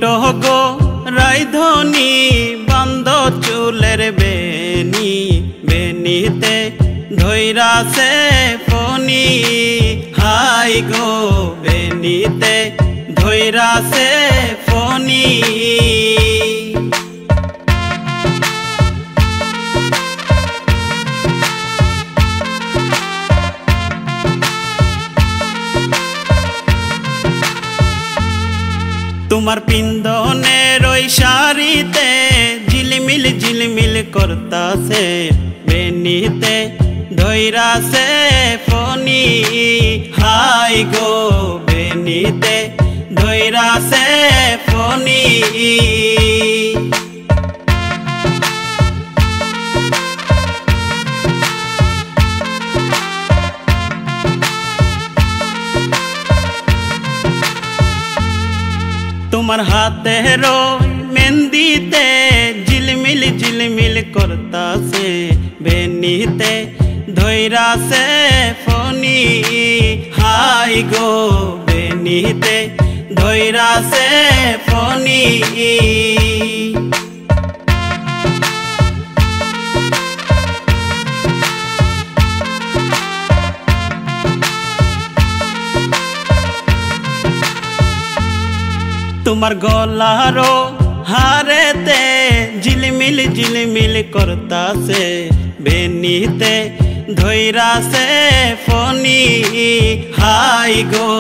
উঠো গো রাইধনি বান্দ চুলের বেনি বেনিতে ধৈরাছে ফনি হাই গো বেনিতে ধৈরাছে ফনি তোমার পিন্দনের ওই শাড়িতে ঝিলমিল ঝিলমিল করতাছে বেনিতে ধৈরাছে ফনি হাই গো বেনিতে ধৈরাছে ফনি তোমার হাতের মেহেন্দিতে ঝিলমিল ঝিলমিল করতাছে বেনিতে ধৈরাছে ফনি হাই গো বেনিতে ধৈরাছে ফনি তোমার গলারো হারেতে ঝিলমিল ঝিলমিল করতাছে বেনিতে ধৈরাছে ফনি হাই গো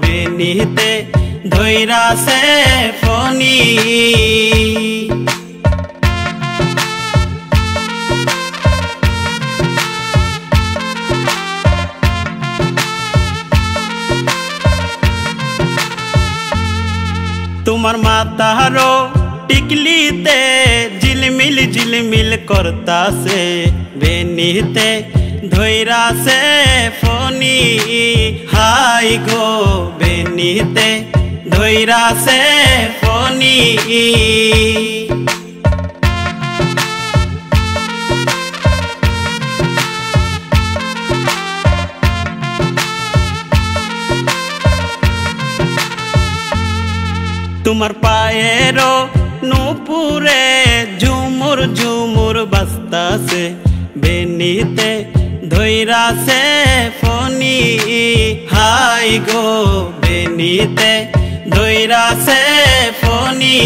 বেনিতে ধৈরাছে ফনি তোমার মাথারো টিকলিতে ঝিলমিল ঝিলমিল করতাছে বেনিতে ধৈরাছে ফনি হাই গো বেনিতে ধৈরাছে ফনি তোমার পায়েরও নুপুরে ঝুমুর ঝুমুর বাজতাছে বেনিতে ধৈরাছে ফনি হাই গো বেনিতে ধৈরাছে ফনি